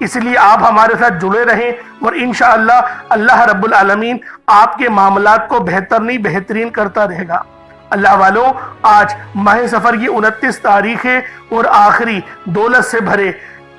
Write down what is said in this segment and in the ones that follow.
اس لیے آپ ہمارے ساتھ جڑے رہیں اور انشاءاللہ اللہ رب العالمین آپ کے معاملات کو بہتر نہیں بہترین کرتا رہے گا۔ اللہ والوں، آج ماہ سفر کی 29 تاریخ ہے اور آخری دولت سے بھرے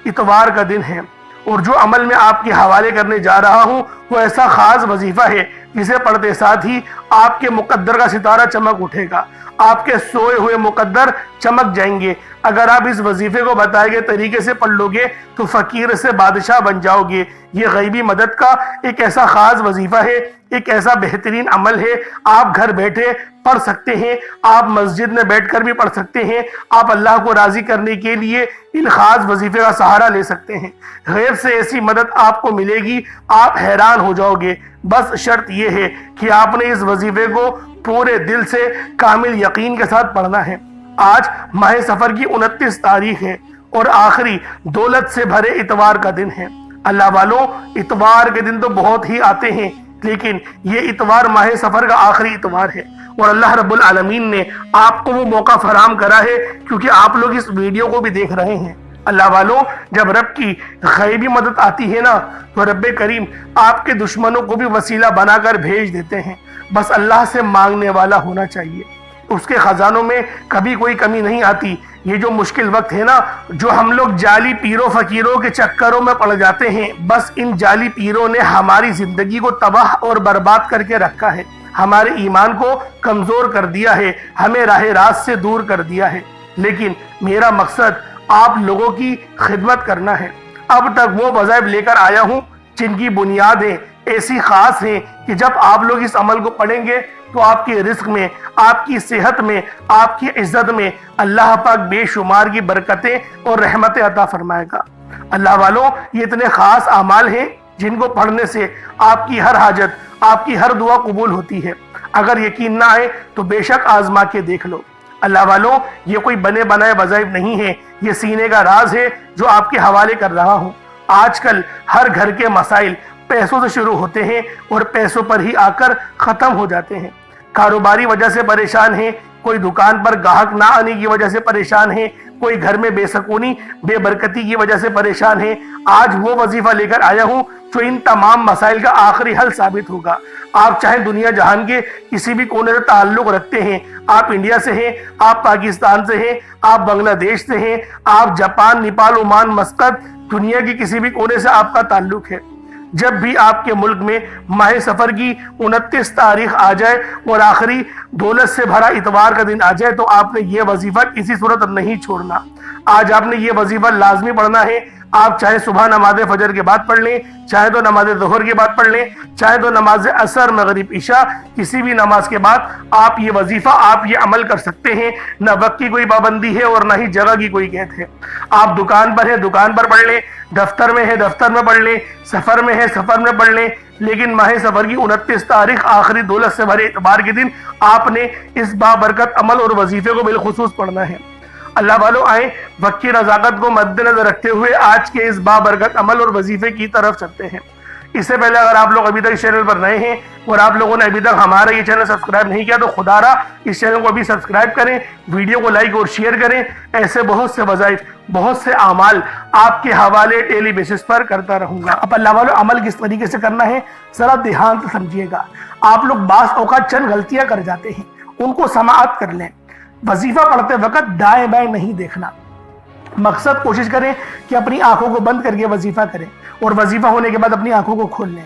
اتوار کا دن ہے، اور جو عمل میں آپ کے حوالے کرنے جا رہا ہوں وہ ایسا خاص وظیفہ ہے جسے پڑھتے ساتھ ہی آپ کے مقدر کا ستارہ چمک اٹھے گا، آپ کے سوئے ہوئے مقدر چمک جائیں گے۔ اگر آپ اس وظیفے کو بتائے گئے طریقے سے پڑھ لو گے تو فقیر سے بادشاہ بن جاؤ گے۔ یہ غیبی مدد کا ایک ایسا خاص وظیفہ ہے، ایک ایسا بہترین عمل ہے، آپ گھر بیٹھے پڑھ سکتے ہیں، آپ مسجد میں بیٹھ کر بھی پڑھ سکتے ہیں، آپ اللہ کو راضی کرنے کے لیے ان خاص وظیفے کا سہارا لے سکتے ہیں۔ غیب سے ایسی مدد آپ کو ملے گی، آپ حیران ہو جاؤ گے۔ بس شرط یہ ہے کہ آپ نے اس وظیفے کو پورے دل سے کامل یقین کے ساتھ پڑھنا ہے۔ آج ماہ سفر کی 29 تاریخ ہے اور آخری دولت سے بھرے اتوار کا دن ہے۔ اللہ والوں، اتوار کے دن تو بہت ہی آتے ہیں، لیکن یہ اتوار ماہ سفر کا آخری اتوار ہے، اور اللہ رب العالمین نے آپ کو وہ موقع فراہم کرا ہے کیونکہ آپ لوگ اس ویڈیو کو بھی دیکھ رہے ہیں۔ اللہ والوں، جب رب کی غیبی مدد آتی ہے نا تو رب کریم آپ کے دشمنوں کو بھی وسیلہ بنا کر بھیج دیتے ہیں۔ بس اللہ سے مانگنے والا ہونا چاہیے، اس کے خزانوں میں کبھی کوئی کمی نہیں آتی۔ یہ جو مشکل وقت ہے نا، جو ہم لوگ جعلی پیروں فقیروں کے چکروں میں پڑ جاتے ہیں، بس ان جعلی پیروں نے ہماری زندگی کو تباہ اور برباد کر کے رکھا ہے، ہمارے ایمان کو کمزور کر دیا ہے، ہمیں راہ راست سے دور کر دیا ہے۔ لیکن میرا مقصد آپ لوگوں کی خدمت کرنا ہے۔ اب تک وہ وظائف لے کر آیا ہوں جن کی بنیادیں ایسی خاص ہیں کہ جب آپ لوگ اس عمل کو پڑھیں گے تو آپ کے رزق میں، آپ کی صحت میں، آپ کی عزت میں اللہ پاک بے شمار کی برکتیں اور رحمتیں عطا فرمائے گا۔ اللہ والوں، یہ اتنے خاص اعمال ہیں جن کو پڑھنے سے آپ کی ہر حاجت، آپ کی ہر دعا قبول ہوتی ہے۔ اگر یقین نہ آئے تو بے شک آزما کے دیکھ لو۔ اللہ والوں، یہ کوئی بنے بنائے وظائف نہیں ہے، یہ سینے کا راز ہے جو آپ کے حوالے کر رہا ہوں۔ آج کل ہر گھر کے مسائل پیسوں سے شروع ہوتے ہیں اور پیسوں پر ہی آ کر ختم ہو جاتے ہیں۔ کاروباری وجہ سے پریشان ہیں، کوئی دکان پر گاہک نہ آنے کی وجہ سے پریشان ہیں، کوئی گھر میں بے سکونی بے برکتی کی وجہ سے پریشان ہیں۔ آج وہ وظیفہ لے کر آیا ہوں جو ان تمام مسائل کا آخری حل ثابت ہوگا۔ آپ چاہے دنیا جہان کے کسی بھی کونے سے تعلق رکھتے ہیں، آپ انڈیا سے ہیں، آپ پاکستان سے ہیں، آپ بنگلہ دیش سے ہیں، آپ جاپان، نیپال، عمان، مسقط، دنیا کی کسی بھی کونے سے آپ کا تعلق ہے، جب بھی آپ کے ملک میں ماہ سفر کی 29 تاریخ آ جائے اور آخری دولت سے بھرا اتوار کا دن آ جائے تو آپ نے یہ وظیفہ کسی صورت نہیں چھوڑنا۔ آج آپ نے یہ وظیفہ لازمی پڑھنا ہے۔ آپ چاہے صبح نماز فجر کے بعد پڑھ لیں، چاہے تو نماز ظہر کے بعد پڑھ لیں، چاہے تو نماز عصر، مغرب، عشاء، کسی بھی نماز کے بعد آپ یہ وظیفہ، آپ یہ عمل کر سکتے ہیں۔ نہ وقت کی کوئی پابندی ہے اور نہ ہی جگہ کی کوئی قید ہے۔ آپ دکان پر ہیں، دکان پر پڑھ لیں، دفتر میں ہے، دفتر میں پڑھ لیں، سفر میں ہے، سفر میں پڑھ لیں، لیکن ماہ سفر کی 29 تاریخ آخری دولت سے بھرے اتوار کے دن آپ نے اس بابرکت عمل اور وظیفے کو بالخصوص پڑھنا ہے۔ اللہ والوں، آئیں وقت کی رضاقت کو مد نظر رکھتے ہوئے آج کے اس بابرکت عمل اور وظیفے کی طرف چلتے ہیں۔ اس سے پہلے اگر آپ لوگ ابھی تک اس چینل پر نئے ہیں اور آپ لوگوں نے ابھی تک ہمارا یہ چینل سبسکرائب نہیں کیا تو خدا را اس چینل کو ابھی سبسکرائب کریں، ویڈیو کو لائک اور شیئر کریں۔ ایسے بہت سے وظائف، بہت سے اعمال آپ کے حوالے ڈیلی بیسس پر کرتا رہوں گا۔ اب اللہ والوں، عمل کس طریقے سے کرنا ہے ذرا دھیان سے سمجھیے گا۔ آپ لوگ بعض اوقات چند غلطیاں کر جاتے ہیں، ان کو سماعت کر لیں۔ وظیفہ پڑھتے وقت دائیں بائیں نہیں دیکھنا۔ مقصد کوشش کریں کہ اپنی آنکھوں کو بند کر کے وظیفہ کریں اور وظیفہ ہونے کے بعد اپنی آنکھوں کو کھول لیں،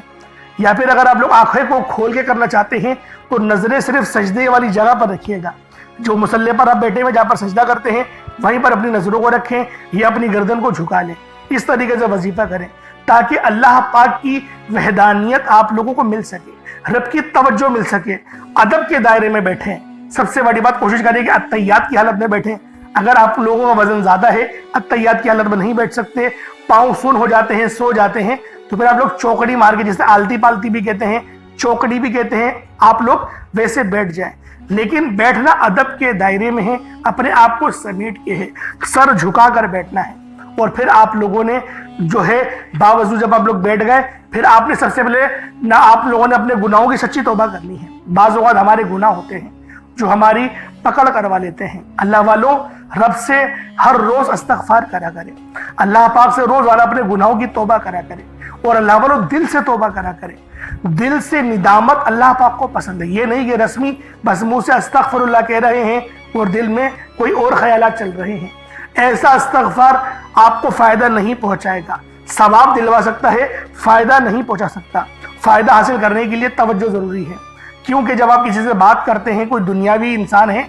یا پھر اگر آپ لوگ آنکھیں کو کھول کے کرنا چاہتے ہیں تو نظریں صرف سجدے والی جگہ پر رکھیے گا۔ جو مصلی پر آپ بیٹھے ہوئے جہاں پر سجدہ کرتے ہیں وہیں پر اپنی نظروں کو رکھیں یا اپنی گردن کو جھکا لیں۔ اس طریقے سے وظیفہ کریں تاکہ اللہ پاک کی وحدانیت آپ لوگوں کو مل سکے، رب کی توجہ مل سکے۔ ادب کے دائرے میں بیٹھیں۔ سب سے بڑی بات، کوشش کریں کہ اتحیات کی حالت میں بیٹھیں۔ اگر آپ لوگوں کا وزن زیادہ ہے، اتحیات کی حالت میں نہیں بیٹھ سکتے، پاؤں سن ہو جاتے ہیں، سو جاتے ہیں، تو پھر آپ لوگ چوکڑی مار کے، جسے آلتی پالتی بھی کہتے ہیں، چوکڑی بھی کہتے ہیں، آپ لوگ ویسے بیٹھ جائیں۔ لیکن بیٹھنا ادب کے دائرے میں ہے، اپنے آپ کو سمیٹ کے ہے، سر جھکا کر بیٹھنا ہے۔ اور پھر آپ لوگوں نے جو ہے باوضو جب آپ لوگ بیٹھ گئے، پھر آپ نے سب سے پہلے آپ لوگوں نے اپنے گناہوں کی سچی توبہ کرنی ہے۔ بعض اوقات ہمارے گناہ ہوتے ہیں جو ہماری پکڑ کروا لیتے ہیں۔ اللہ والوں، رب سے ہر روز استغفار کرا کرے، اللہ پاک سے روز والا اپنے گناہوں کی توبہ کرا کرے، اور اللہ والوں دل سے توبہ کرا کرے۔ دل سے ندامت اللہ پاک کو پسند ہے، یہ نہیں کہ رسمی بس منہ سے استغفر اللہ کہہ رہے ہیں اور دل میں کوئی اور خیالات چل رہے ہیں۔ ایسا استغفار آپ کو فائدہ نہیں پہنچائے گا، ثواب دلوا سکتا ہے، فائدہ نہیں پہنچا سکتا۔ فائدہ حاصل کرنے کے لیے توجہ ضروری ہے، کیونکہ جب آپ کسی سے بات کرتے ہیں، کوئی دنیاوی انسان ہے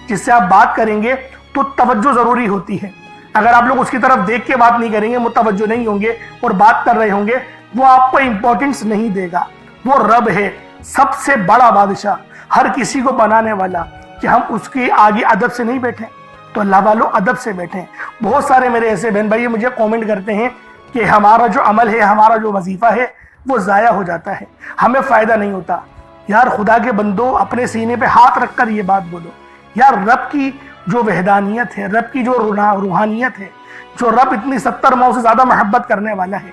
جس سے آپ بات کریں گے تو توجہ ضروری ہوتی ہے۔ اگر آپ لوگ اس کی طرف دیکھ کے بات نہیں کریں گے، متوجہ نہیں ہوں گے اور بات کر رہے ہوں گے، وہ آپ کو امپورٹنس نہیں دے گا۔ وہ رب ہے، سب سے بڑا بادشاہ، ہر کسی کو بنانے والا، کہ ہم اس کے آگے ادب سے نہیں بیٹھیں۔ تو اللہ والوں ادب سے بیٹھیں۔ بہت سارے میرے ایسے بہن بھائی مجھے کومنٹ کرتے ہیں کہ ہمارا جو عمل ہے، ہمارا جو وظیفہ ہے وہ ضائع ہو جاتا ہے، ہمیں فائدہ نہیں ہوتا۔ یار خدا کے بندو، اپنے سینے پہ ہاتھ رکھ کر یہ بات بولو، یار رب کی جو وحدانیت ہے، رب کی جو روحانیت ہے، جو رب اتنی 70 ماؤں سے زیادہ محبت کرنے والا ہے،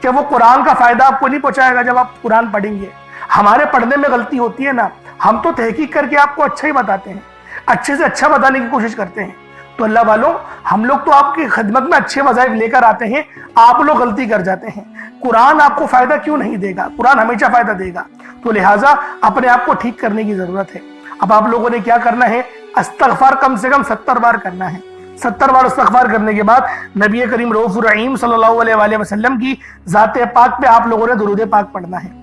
کہ وہ قرآن کا فائدہ آپ کو نہیں پہنچائے گا جب آپ قرآن پڑھیں گے۔ ہمارے پڑھنے میں غلطی ہوتی ہے نا، ہم تو تحقیق کر کے آپ کو اچھا ہی بتاتے ہیں، اچھے سے اچھا بتانے کی کوشش کرتے ہیں۔ تو اللہ والوں، ہم لوگ تو آپ کی خدمت میں اچھے وظائف لے کر آتے ہیں، آپ لوگ غلطی کر جاتے ہیں۔ قرآن آپ کو فائدہ کیوں نہیں دے گا؟ قرآن ہمیشہ فائدہ دے گا۔ تو لہٰذا اپنے آپ کو ٹھیک کرنے کی ضرورت ہے۔ اب آپ لوگوں نے کیا کرنا ہے؟ استغفار کم سے کم 70 بار کرنا ہے۔ 70 بار استغفار کرنے کے بعد نبی کریم رؤوف الرحیم صلی اللہ علیہ وآلہ وسلم کی ذات پاک پہ آپ لوگوں نے درود پاک پڑھنا ہے۔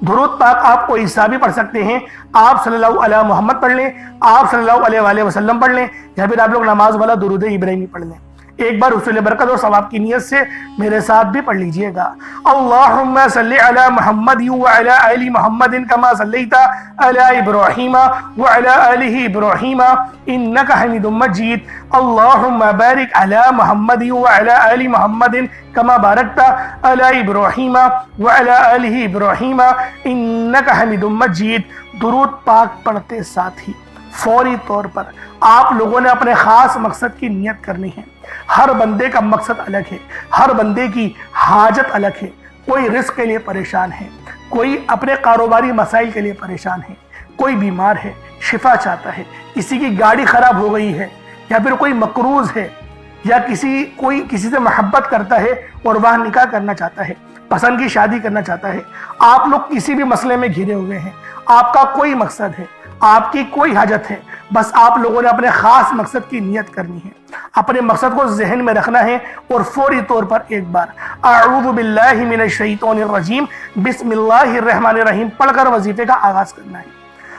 درود پاک آپ کو عیسیٰ بھی پڑھ سکتے ہیں، آپ صلی اللہ علیہ محمد پڑھ لیں، آپ صلی اللہ علیہ وآلہ وسلم پڑھ لیں، یا پھر آپ لوگ نماز والا درود ابراہیمی پڑھ لیں۔ ایک بار حصول برکت اور ثواب کی نیت سے میرے ساتھ بھی پڑھ لیجئے گا۔ اللہم صلی علی محمد وعلی آل محمد کما صلیت علی ابراہیم وعلی آل ابراہیم انک حمید مجید۔ اللہم بارک علی محمد وعلی آل محمد کما بارکت علی ابراہیم وعلی آل ابراہیم انک حمید مجید۔ درود پاک پڑھتے ساتھ ہی فوری طور پر آپ لوگوں نے اپنے خاص مقصد کی نیت کرنی ہے۔ ہر بندے کا مقصد الگ ہے، ہر بندے کی حاجت الگ ہے۔ کوئی رزق کے لیے پریشان ہے، کوئی اپنے کاروباری مسائل کے لیے پریشان ہے، کوئی بیمار ہے، شفا چاہتا ہے، کسی کی گاڑی خراب ہو گئی ہے، یا پھر کوئی مقروض ہے، یا کوئی کسی سے محبت کرتا ہے اور وہ نکاح کرنا چاہتا ہے، پسند کی شادی کرنا چاہتا ہے۔ آپ لوگ کسی بھی مسئلے میں گھرے ہوئے ہیں، آپ کا کوئی مقصد ہے، آپ کی کوئی حاجت ہے، بس آپ لوگوں نے اپنے خاص مقصد کی نیت کرنی ہے، اپنے مقصد کو ذہن میں رکھنا ہے، اور فوری طور پر ایک بار اعوذ باللہ من الشیطان الرجیم بسم اللہ الرحمن الرحیم پڑھ کر وظیفے کا آغاز کرنا ہے۔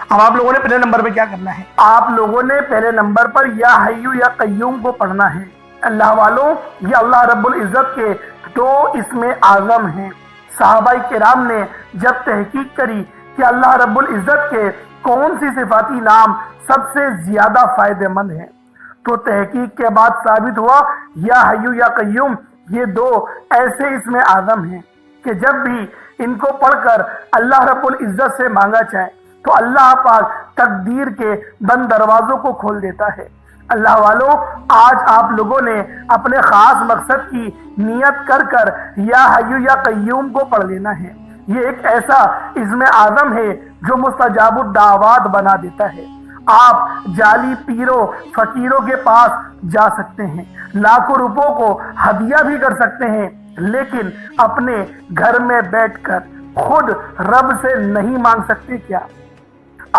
اب آپ لوگوں نے پہلے نمبر پہ کیا کرنا ہے؟ آپ لوگوں نے پہلے نمبر پر یا حیو یا قیوم کو پڑھنا ہے۔ اللہ والوں، یہ اللہ رب العزت کے 2 اسم اعظم ہیں۔ صحابہ کرام نے جب تحقیق کری کہ اللہ رب العزت کے کون سی صفاتی نام سب سے زیادہ فائدہ مند ہیں، تو تحقیق کے بعد ثابت ہوا یا حیو یا قیوم یہ 2 ایسے اسم اعظم ہیں کہ جب بھی ان کو پڑھ کر اللہ رب العزت سے مانگا جائے تو اللہ پاک تقدیر کے بند دروازوں کو کھول دیتا ہے۔ اللہ والوں، آج آپ لوگوں نے اپنے خاص مقصد کی نیت کر یا حیو یا قیوم کو پڑھ لینا ہے۔ یہ ایک ایسا اسم اعظم ہے جو مستجاب الدعوات بنا دیتا ہے۔ آپ جعلی پیروں فقیروں کے پاس جا سکتے ہیں، لاکھوں روپوں کو ہدیہ بھی کر سکتے ہیں، لیکن اپنے گھر میں بیٹھ کر خود رب سے نہیں مانگ سکتے کیا؟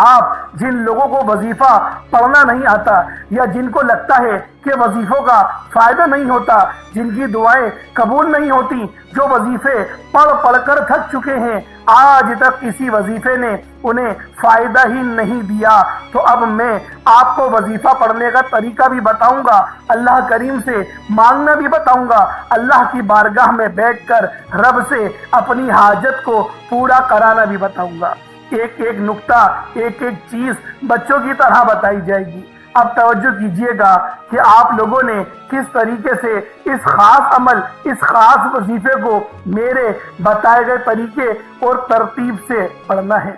آپ جن لوگوں کو وظیفہ پڑھنا نہیں آتا، یا جن کو لگتا ہے کہ وظیفوں کا فائدہ نہیں ہوتا، جن کی دعائیں قبول نہیں ہوتی، جو وظیفے پڑھ کر تھک چکے ہیں، آج تک کسی وظیفے نے انہیں فائدہ ہی نہیں دیا، تو اب میں آپ کو وظیفہ پڑھنے کا طریقہ بھی بتاؤں گا، اللہ کریم سے مانگنا بھی بتاؤں گا، اللہ کی بارگاہ میں بیٹھ کر رب سے اپنی حاجت کو پورا کرانا بھی بتاؤں گا۔ ایک ایک نقطہ، ایک ایک چیز بچوں کی طرح بتائی جائے گی۔ اب توجہ کیجئے گا کہ آپ لوگوں نے کس طریقے سے اس خاص عمل، اس خاص وظیفے کو میرے بتائے گئے طریقے اور ترتیب سے پڑھنا ہے۔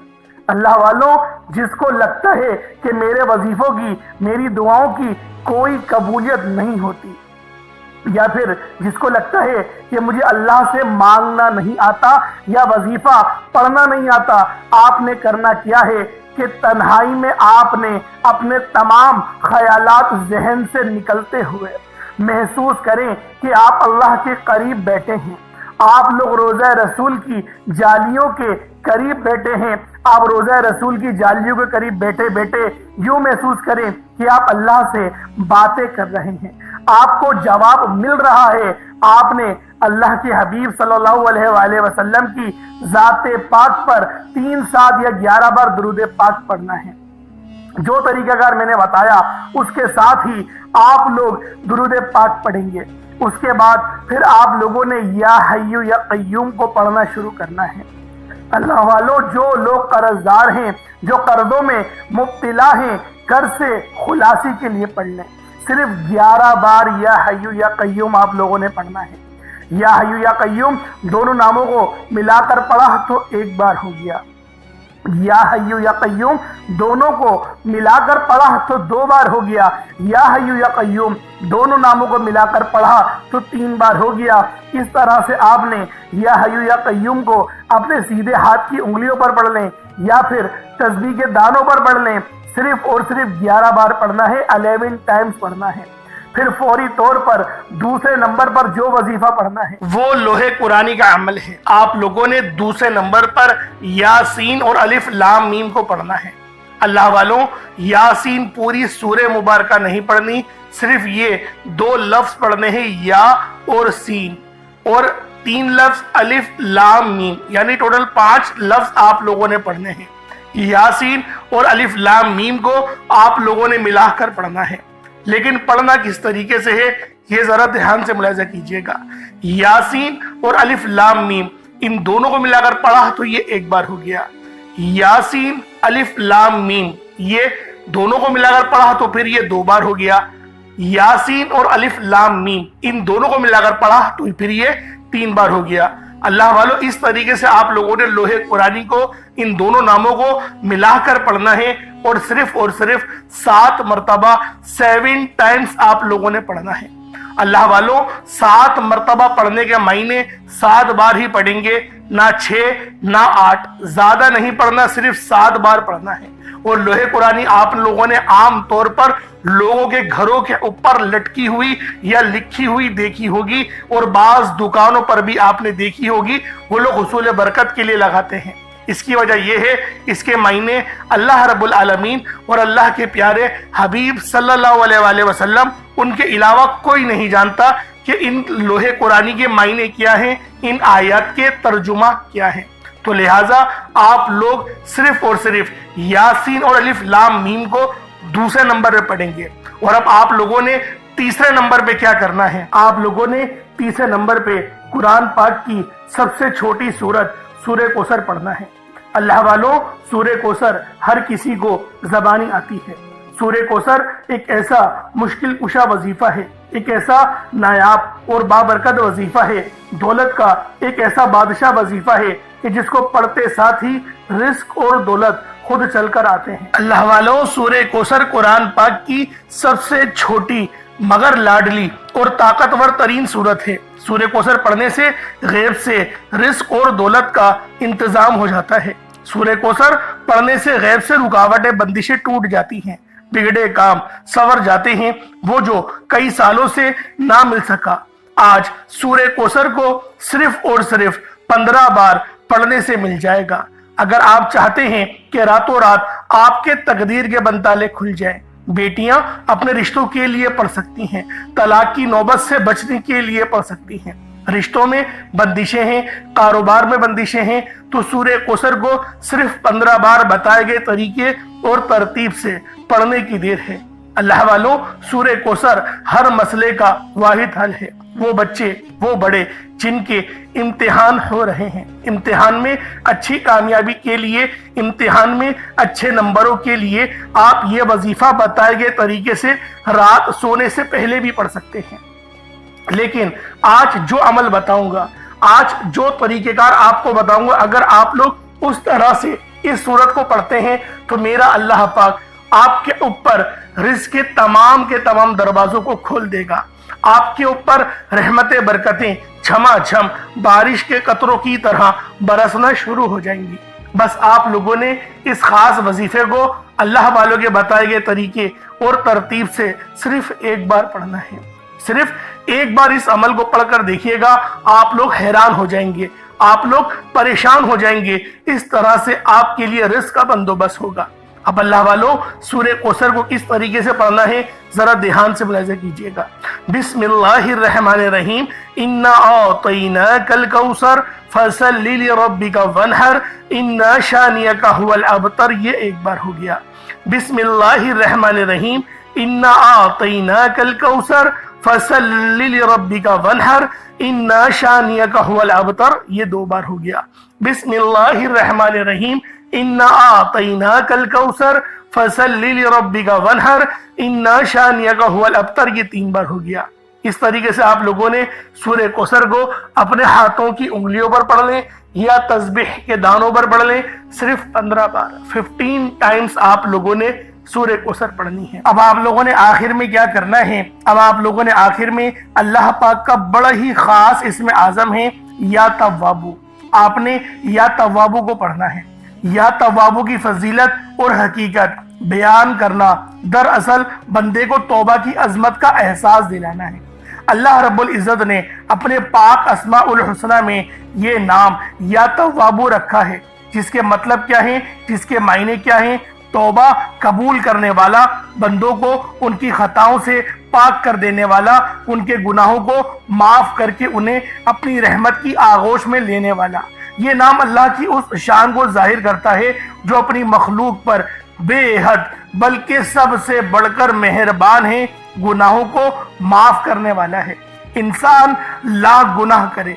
اللہ والوں، جس کو لگتا ہے کہ میرے وظیفوں کی، میری دعاؤں کی کوئی قبولیت نہیں ہوتی، یا پھر جس کو لگتا ہے کہ مجھے اللہ سے مانگنا نہیں آتا یا وظیفہ پڑھنا نہیں آتا، آپ نے کرنا کیا ہے کہ تنہائی میں آپ نے اپنے تمام خیالات ذہن سے نکلتے ہوئے محسوس کریں کہ آپ اللہ کے قریب بیٹھے ہیں۔ آپ لوگ روضہ رسول کی جالیوں کے قریب بیٹھے ہیں۔ آپ روضہ رسول کی جالیوں کے قریب بیٹھے بیٹھے یوں محسوس کریں کہ آپ اللہ سے باتیں کر رہے ہیں، آپ کو جواب مل رہا ہے۔ آپ نے اللہ کے حبیب صلی اللہ علیہ وآلہ وسلم کی ذات پاک پر 3 7 یا 11 بار درود پاک پڑھنا ہے۔ جو طریقہ کار میں نے بتایا اس کے ساتھ ہی آپ لوگ درود پاک پڑھیں گے۔ اس کے بعد پھر آپ لوگوں نے یا حیو یا قیوم کو پڑھنا شروع کرنا ہے۔ اللہ والو، جو لوگ قرض دار ہیں، جو قرضوں میں مبتلا ہیں، قرض سے خلاصی کے لیے پڑھ لیں۔ صرف 11 بار یا حیو یا قیوم آپ لوگوں نے پڑھنا ہے۔ یا حیو یا قیوم دونوں ناموں کو ملا کر پڑھا تو 1 بار ہو گیا، یا حیو یا قیوم دونوں کو ملا کر پڑھا تو 2 بار ہو گیا، یا حیو یا قیوم دونوں ناموں کو ملا کر پڑھا تو 3 بار ہو گیا۔ اس طرح سے آپ نے یا حیو یا قیوم کو اپنے سیدھے ہاتھ کی انگلیوں پر پڑھ لیں یا پھر تسبیح کے دانوں پر پڑھ لیں۔ صرف اور صرف 11 بار پڑھنا ہے، 11 ٹائمز پڑھنا ہے۔ پھر فوری طور پر دوسرے نمبر پر جو وظیفہ پڑھنا ہے وہ لوح قرآنی کا عمل ہے۔ آپ لوگوں نے دوسرے نمبر پر یاسین اور الف لام میم کو پڑھنا ہے۔ اللہ والوں، یاسین پوری سورہ مبارکہ نہیں پڑھنی، صرف یہ 2 لفظ پڑھنے ہیں، یا اور سین، اور 3 لفظ الف لام میم، یعنی ٹوٹل 5 لفظ آپ لوگوں نے پڑھنے ہیں۔ یاسین اور الف لام میم کو آپ لوگوں نے ملا کر پڑھنا ہے، لیکن پڑھنا کس طریقے سے ہے یہ ذرا دھیان سے ملاحظہ کیجئے گا۔ یاسین اور الف لام میم ان دونوں کو ملا کر پڑھا تو یہ 1 بار ہو گیا، یاسین الف لام میم یہ دونوں کو ملا کر پڑھا تو پھر یہ 2 بار ہو گیا، یاسین اور الف لام میم ان دونوں کو ملا کر پڑھا تو پھر یہ 3 بار ہو گیا۔ اللہ والو، اس طریقے سے آپ لوگوں نے لوح قرآنی کو ان دونوں ناموں کو ملا کر پڑھنا ہے، اور صرف 7 مرتبہ 7 ٹائمز آپ لوگوں نے پڑھنا ہے۔ اللہ والو، 7 مرتبہ پڑھنے کے معنی 7 بار ہی پڑھیں گے، نہ 6 نہ 8، زیادہ نہیں پڑھنا، صرف 7 بار پڑھنا ہے۔ اور لوح قرآنی آپ لوگوں نے عام طور پر لوگوں کے گھروں کے اوپر لٹکی ہوئی یا لکھی ہوئی دیکھی ہوگی، اور بعض دکانوں پر بھی آپ نے دیکھی ہوگی، وہ لوگ حصول برکت کے لیے لگاتے ہیں۔ اس کی وجہ یہ ہے، اس کے معنی اللہ رب العالمین اور اللہ کے پیارے حبیب صلی اللہ علیہ وآلہ وسلم ان کے علاوہ کوئی نہیں جانتا کہ ان لوح قرآنی کے معنی کیا ہیں، ان آیات کے ترجمہ کیا ہیں۔ تو لہٰذا آپ لوگ صرف اور صرف یاسین اور الف لام میم کو دوسرے نمبر پہ پڑھیں گے۔ اور اب آپ لوگوں نے تیسرے نمبر پہ کیا کرنا ہے؟ آپ لوگوں نے تیسرے نمبر پہ قرآن پاک کی سب سے چھوٹی سورت سورہ کوثر پڑھنا ہے۔ اللہ والوں، سورہ کوثر ہر کسی کو زبانی آتی ہے۔ سورہ کوثر ایک ایسا مشکل کشا وظیفہ ہے، ایک ایسا نایاب اور بابرکت وظیفہ ہے، دولت کا ایک ایسا بادشاہ وظیفہ ہے کہ جس کو پڑھتے ساتھ ہی رزق اور دولت خود چل کر آتے ہیں۔ اللہ والوں، سورہ کوثر قرآن پاک کی سب سے چھوٹی مگر لاڈلی اور طاقتور ترین سورت ہے۔ سورہ کوثر پڑھنے سے غیب سے رزق اور دولت کا انتظام ہو جاتا ہے۔ سورہ کوثر پڑھنے سے غیب سے رکاوٹیں بندشیں ٹوٹ جاتی ہیں، بگڑے کام سنور جاتے ہیں، وہ جو کئی سالوں سے نہ مل سکا آج سورہ کوثر کو صرف اور صرف 15 بار پڑھنے سے مل جائے گا۔ اگر آپ چاہتے ہیں کہ راتوں رات آپ کے تقدیر کے بنتالے کھل جائیں، بیٹیاں اپنے رشتوں کے لیے پڑھ سکتی ہیں، طلاق کی نوبت سے بچنے کے لیے پڑھ سکتی ہیں، رشتوں میں بندشیں ہیں، کاروبار میں بندشیں ہیں، تو سورہ کوثر کو صرف 15 بار بتائے گئے طریقے اور ترتیب سے پڑھنے کی دیر ہے۔ اللہ والوں، سورہ کوثر ہر مسئلے کا واحد حل ہے۔ وہ بچے، وہ بڑے جن کے امتحان ہو رہے ہیں، امتحان میں اچھی کامیابی کے لیے، امتحان میں اچھے نمبروں کے لیے آپ یہ وظیفہ بتائے گئے طریقے سے رات سونے سے پہلے بھی پڑھ سکتے ہیں۔ لیکن آج جو عمل بتاؤں گا، آج جو طریقہ کار آپ کو بتاؤں گا، اگر آپ لوگ اس طرح سے اس سورت کو پڑھتے ہیں تو میرا اللہ پاک آپ کے اوپر رزق کے تمام دروازوں کو کھول دے گا۔ آپ کے اوپر رحمت برکتیں جھما جھم بارش کے قطروں کی طرح برسنا شروع ہو جائیں گی۔ بس آپ لوگوں نے اس خاص وظیفے کو اللہ والوں کے بتائے گئے طریقے اور ترتیب سے صرف ایک بار پڑھنا ہے۔ صرف ایک بار اس عمل کو پڑھ کر دیکھیے گا، آپ لوگ حیران ہو جائیں گے، آپ لوگ پریشان ہو جائیں گے، اس طرح سے آپ کے لیے رزق کا بندوبست ہوگا۔ اب اللہ والوں، سورہ کوثر کو کس طریقے سے پڑھنا ہے ذرا دھیان سے ملاحظہ کیجئے گا۔ بسم اللہ الرحمن الرحیم، انا اعطیناک الکوثر فصل لربک وانحر ان شانئک هو الابتر، یہ ایک بار ہو گیا۔ بسم اللہ الرحمن الرحیم، انا اعطیناک الکوثر فصل لربک وانحر ان شانئک هو الابتر، یہ دو بار ہو گیا۔ بسم اللہ الرحمن الرحیم، انا اعطیناک الکوثر فصل لربک وانحر ان شانئک هو الابتر، یہ تین بار ہو گیا۔ اس طریقے سے آپ لوگوں نے سورہ کوثر کو اپنے ہاتھوں کی انگلیوں پر پڑھ لیں یا تسبیح کے دانوں پر پڑھ لیں، صرف 15 بار 15 ٹائمز آپ لوگوں نے سورہ کوثر پڑھنی ہے۔ اب آپ لوگوں نے آخر میں کیا کرنا ہے؟ اب آپ لوگوں نے آخر میں اللہ پاک کا بڑا ہی خاص اسم اعظم ہے یا توابو، آپ نے یا توابو کو پڑھنا ہے۔ یا توابو کی فضیلت اور حقیقت بیان کرنا دراصل بندے کو توبہ کی عظمت کا احساس دلانا ہے۔ اللہ رب العزت نے اپنے پاک اسماء الحسنہ میں یہ نام یا توابو رکھا ہے، جس کے مطلب کیا ہیں، جس کے معنی کیا ہیں؟ توبہ قبول کرنے والا، بندوں کو ان کی خطاؤں سے پاک کر دینے والا، ان کے گناہوں کو معاف کر کے انہیں اپنی رحمت کی آغوش میں لینے والا۔ یہ نام اللہ کی اس شان کو ظاہر کرتا ہے جو اپنی مخلوق پر بے حد بلکہ سب سے بڑھ کر مہربان ہے، گناہوں کو معاف کرنے والا ہے۔ انسان لاکھ گناہ کرے،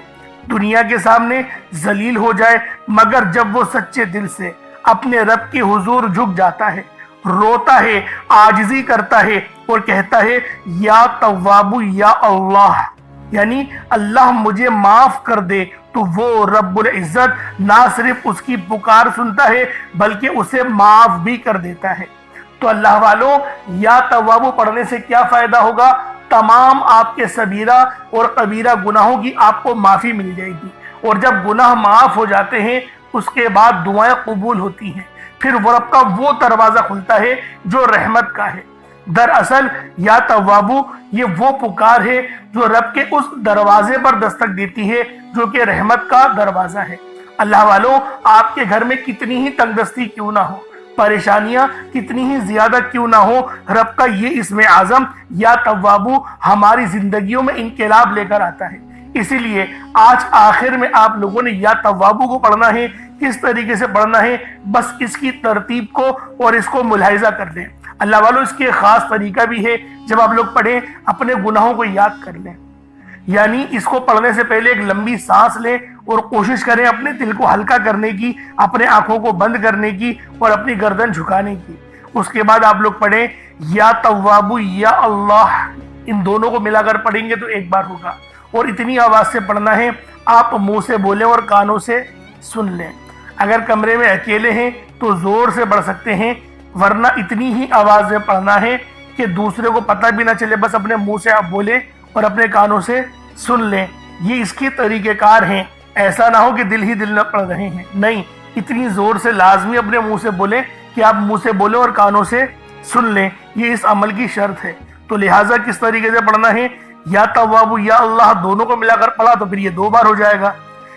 دنیا کے سامنے ذلیل ہو جائے، مگر جب وہ سچے دل سے اپنے رب کے حضور جھک جاتا ہے، روتا ہے، عاجزی کرتا ہے اور کہتا ہے یا توابو یا اللہ، یعنی اللہ مجھے معاف کر دے، تو وہ رب العزت نہ صرف اس کی پکار سنتا ہے بلکہ اسے معاف بھی کر دیتا ہے۔ تو اللہ والوں، یا توابو پڑھنے سے کیا فائدہ ہوگا؟ تمام آپ کے صغیرہ اور کبیرہ گناہوں کی آپ کو معافی مل جائے گی، اور جب گناہ معاف ہو جاتے ہیں اس کے بعد دعائیں قبول ہوتی ہیں، پھر وہ رب کا وہ دروازہ کھلتا ہے جو رحمت کا ہے۔ دراصل یا توابو یہ وہ پکار ہے جو رب کے اس دروازے پر دستک دیتی ہے جو کہ رحمت کا دروازہ ہے۔ اللہ والوں، آپ کے گھر میں کتنی ہی تنگ دستی کیوں نہ ہو، پریشانیاں کتنی ہی زیادہ کیوں نہ ہو، رب کا یہ اسم اعظم یا توابو ہماری زندگیوں میں انقلاب لے کر آتا ہے۔ اسی لیے آج آخر میں آپ لوگوں نے یا توابو کو پڑھنا ہے۔ کس طریقے سے پڑھنا ہے؟ بس اس کی ترتیب کو اور اس کو ملاحظہ کر لیں۔ اللہ والوں، اس کے خاص طریقہ بھی ہے، جب آپ لوگ پڑھیں اپنے گناہوں کو یاد کر لیں، یعنی اس کو پڑھنے سے پہلے ایک لمبی سانس لیں اور کوشش کریں اپنے دل کو ہلکا کرنے کی، اپنے آنکھوں کو بند کرنے کی اور اپنی گردن جھکانے کی۔ اس کے بعد آپ لوگ پڑھیں یا توابو یا اللہ، ان دونوں کو ملا کر پڑھیں گے تو ایک بار ہوگا، اور اتنی آواز سے پڑھنا ہے آپ منہ سے بولیں اور کانوں سے سن لیں۔ اگر کمرے میں اکیلے ہیں تو زور سے پڑھ سکتے ہیں، ورنہ اتنی ہی آواز میں پڑھنا ہے کہ دوسرے کو پتہ بھی نہ چلے، بس اپنے منہ سے آپ بولیں اور اپنے کانوں سے سن لیں۔ یہ اس کی طریقہ کار ہیں، ایسا نہ ہو کہ دل ہی دل نہ پڑھ رہے ہیں، نہیں، اتنی زور سے لازمی اپنے منہ سے بولیں کہ آپ منہ سے بولیں اور کانوں سے سن لیں، یہ اس عمل کی شرط ہے۔ تو لہٰذا کس طریقے سے پڑھنا ہے؟ یا توابو یا اللہ دونوں کو ملا کر پڑھا تو پھر یہ دو بار ہو جائے گا۔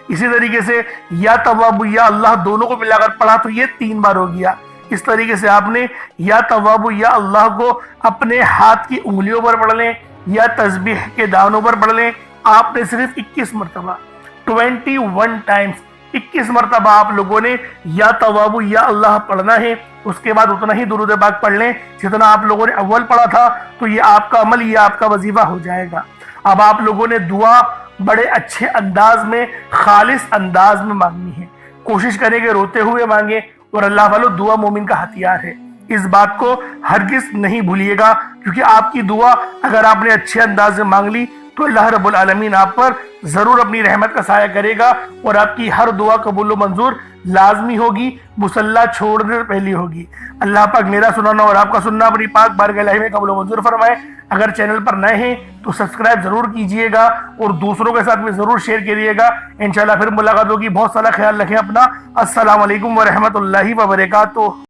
اسی طریقے سے یا توابو یا اللہ دونوں کو ملا کر پڑھا تو یہ 3 بار ہو گیا۔ اس طریقے سے آپ نے یا توابو یا اللہ کو اپنے ہاتھ کی انگلیوں پر پڑھ لیں یا تسبیح کے دانوں پر پڑھ لیں۔ آپ نے صرف 21 مرتبہ 21 ٹائمز 21 مرتبہ آپ لوگوں نے یا توابو یا اللہ پڑھنا ہے۔ اس کے بعد اتنا ہی درود پاک پڑھ لیں جتنا آپ لوگوں نے اول پڑھا تھا، تو یہ آپ کا عمل، یہ آپ کا وظیفہ ہو جائے گا۔ اب آپ لوگوں نے دعا بڑے اچھے انداز میں، خالص انداز میں مانگنی ہے۔ کوشش کریں کہ روتے ہوئے مانگیں، اور اللہ والوں، دعا مومن کا ہتھیار ہے، اس بات کو ہرگز نہیں بھولیے گا، کیونکہ آپ کی دعا اگر آپ نے اچھے انداز میں مانگ لی تو اللہ رب العالمین آپ پر ضرور اپنی رحمت کا سایہ کرے گا اور آپ کی ہر دعا قبول و منظور لازمی ہوگی، مصلی چھوڑنے سے پہلی ہوگی۔ اللہ پاک میرا سنانا اور آپ کا سننا اپنی پاک بارگاہ الہی میں قبول و منظور فرمائے۔ اگر چینل پر نئے ہیں تو سبسکرائب ضرور کیجئے گا اور دوسروں کے ساتھ بھی ضرور شیئر کیجئے گا۔ انشاءاللہ پھر ملاقات ہوگی۔ بہت سارا خیال رکھیں اپنا۔ السلام علیکم ورحمۃ اللہ وبرکاتہ۔